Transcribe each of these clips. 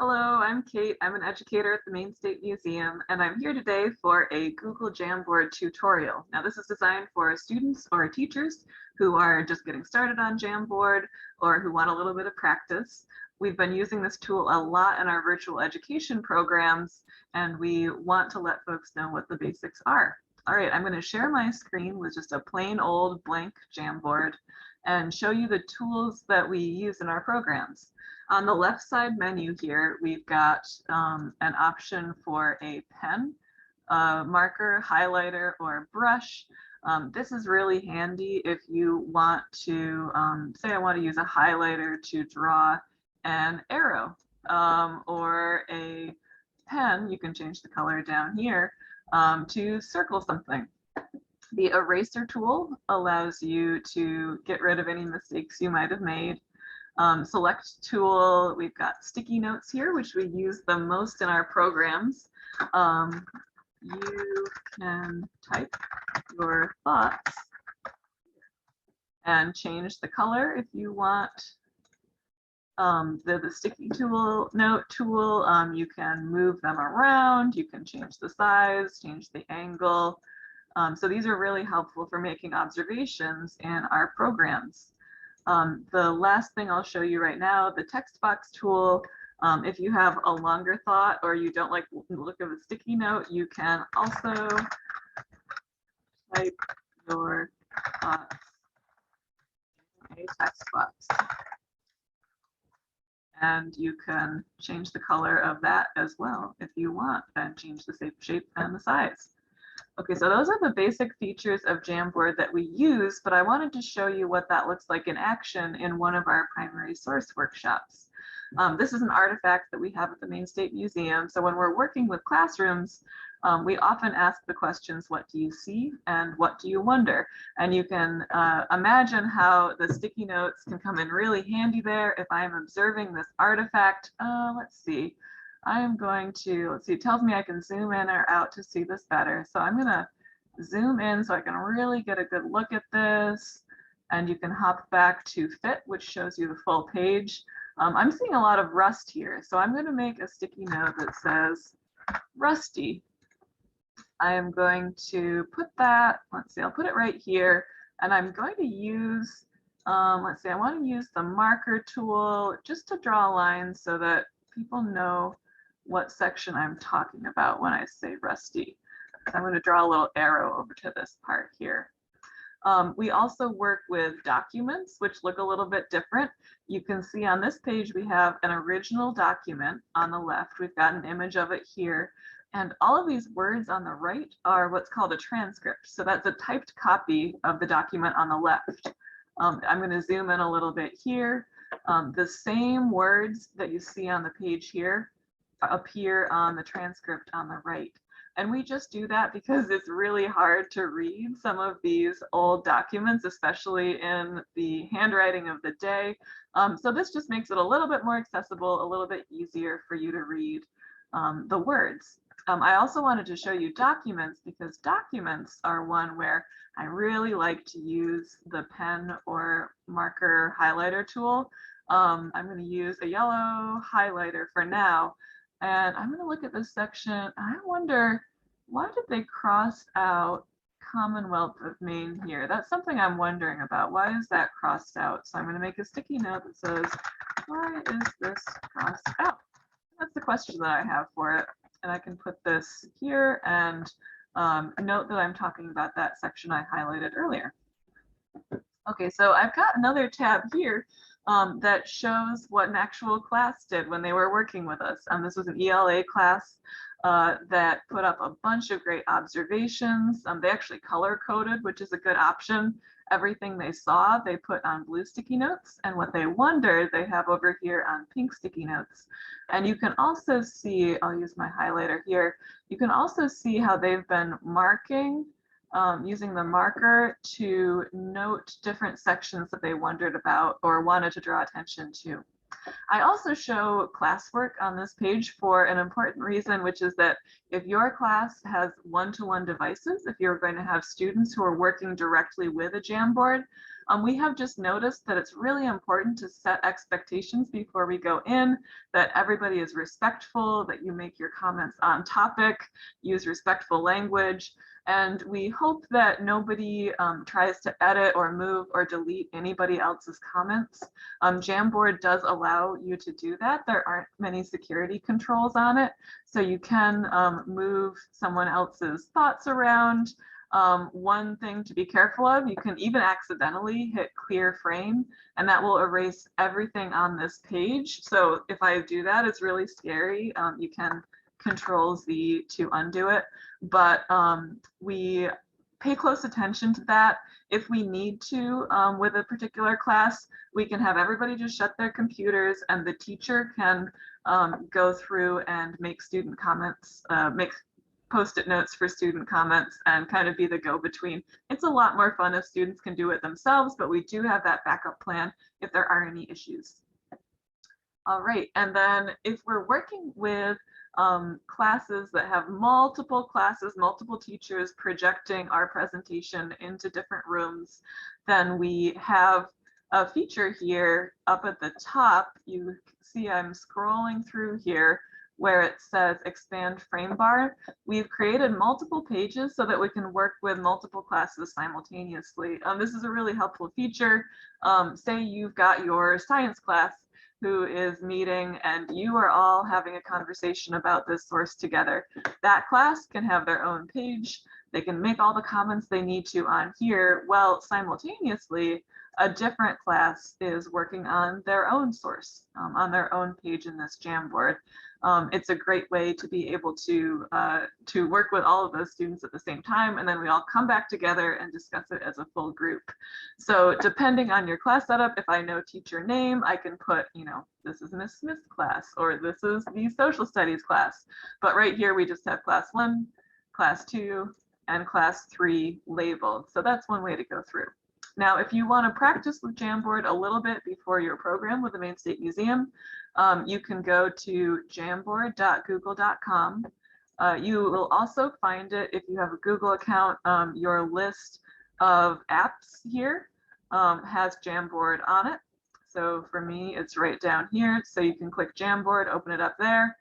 Hello, I'm Kate. I'm an educator at the Maine State Museum, and I'm here today for a Google Jamboard tutorial. Now, this is designed for students or teachers who are just getting started on Jamboard or who want a little bit of practice. We've been using this tool a lot in our virtual education programs, and we want to let folks know what the basics are. All right, I'm going to share my screen with just a plain old blank Jamboard and show you the tools that we use in our programs. On the left side menu here, we've got an option for a pen, marker, highlighter, or brush. This is really handy if you want to, say I want to use a highlighter to draw an arrow, or a pen, you can change the color down here, to circle something. The eraser tool allows you to get rid of any mistakes you might have made. Select tool, we've got sticky notes here, which we use the most in our programs. You can type your thoughts and change the color if you want. The sticky note tool, you can move them around, you can change the size, change the angle. So these are really helpful for making observations in our programs. The last thing I'll show you right now, the text box tool. If you have a longer thought or you don't like the look of a sticky note, you can also type your thoughts in a text box. And you can change the color of that as well if you want, and change the shape and the size. Okay, so those are the basic features of Jamboard that we use, but I wanted to show you what that looks like in action in one of our primary source workshops. This is an artifact that we have at the Maine State Museum. So when we're working with classrooms, we often ask the questions, what do you see and what do you wonder? And you can imagine how the sticky notes can come in really handy there if I'm observing this artifact. Let's see. I am going to, let's see, it tells me I can zoom in or out to see this better. So I'm gonna zoom in so I can really get a good look at this. And you can hop back to fit, which shows you the full page. I'm seeing a lot of rust here. So I'm gonna make a sticky note that says rusty. I am going to put that, let's see, I'll put it right here. And I'm going to use, let's see, I wanna use the marker tool just to draw lines so that people know what section I'm talking about when I say rusty. So I'm going to draw a little arrow over to this part here. We also work with documents, which look a little bit different. You can see on this page we have an original document on the left. We've got an image of it here. And all of these words on the right are what's called a transcript. So that's a typed copy of the document on the left. I'm going to zoom in a little bit here. The same words that you see on the page here appear on the transcript on the right. And we just do that because it's really hard to read some of these old documents, especially in the handwriting of the day. So this just makes it a little bit more accessible, a little bit easier for you to read the words. I also wanted to show you documents because documents are one where I really like to use the pen or marker highlighter tool. I'm going to use a yellow highlighter for now. And I'm going to look at this section. I wonder, why did they cross out Commonwealth of Maine here? That's something I'm wondering about. Why is that crossed out? So I'm going to make a sticky note that says, why is this crossed out? That's the question that I have for it. And I can put this here and note that I'm talking about that section I highlighted earlier. Okay, so I've got another tab here that shows what an actual class did when they were working with us. This was an ELA class that put up a bunch of great observations. They actually color coded, which is a good option. Everything they saw, they put on blue sticky notes, and what they wondered, they have over here on pink sticky notes. And you can also see, I'll use my highlighter here, you can also see how they've been marking using the marker to note different sections that they wondered about or wanted to draw attention to. I also show Classwork on this page for an important reason, which is that if your class has one-to-one devices, if you're going to have students who are working directly with a Jamboard, We have just noticed that it's really important to set expectations before we go in, that everybody is respectful, that you make your comments on topic, use respectful language, and we hope that nobody tries to edit or move or delete anybody else's comments. Jamboard does allow you to do that. There aren't many security controls on it, so you can move someone else's thoughts around. One thing to be careful of, you can even accidentally hit clear frame, and that will erase everything on this page. So if I do that, it's really scary. You can Control-Z to undo it, but we pay close attention to that. If we need to, with a particular class, we can have everybody just shut their computers, and the teacher can go through and make student comments, make Post-it notes for student comments, and kind of be the go-between. It's a lot more fun if students can do it themselves, but we do have that backup plan if there are any issues. All right, and then if we're working with classes that have multiple classes, multiple teachers projecting our presentation into different rooms, then we have a feature here up at the top. You see I'm scrolling through here where it says expand frame bar. We've created multiple pages so that we can work with multiple classes simultaneously. This is a really helpful feature. Say you've got your science class who is meeting and you are all having a conversation about this source together. That class can have their own page. They can make all the comments they need to on here. Well, simultaneously, a different class is working on their own source, on their own page in this Jamboard. It's a great way to be able to work with all of those students at the same time, and then we all come back together and discuss it as a full group. So depending on your class setup, if I know teacher name, I can put, you know, this is Miss Smith's class, or this is the social studies class. But right here, we just have class 1, class 2, and class 3 labeled. So that's one way to go through. Now, if you want to practice with Jamboard a little bit before your program with the Maine State Museum, you can go to jamboard.google.com. You will also find it, if you have a Google account, your list of apps here has Jamboard on it. So for me, it's right down here. So you can click Jamboard, open it up there.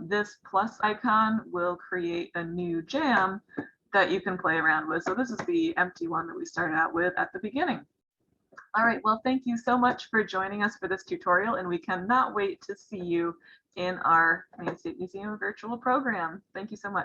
This plus icon will create a new jam that you can play around with. So this is the empty one that we started out with at the beginning. All right, well, thank you so much for joining us for this tutorial, and we cannot wait to see you in our Maine State Museum virtual program. Thank you so much.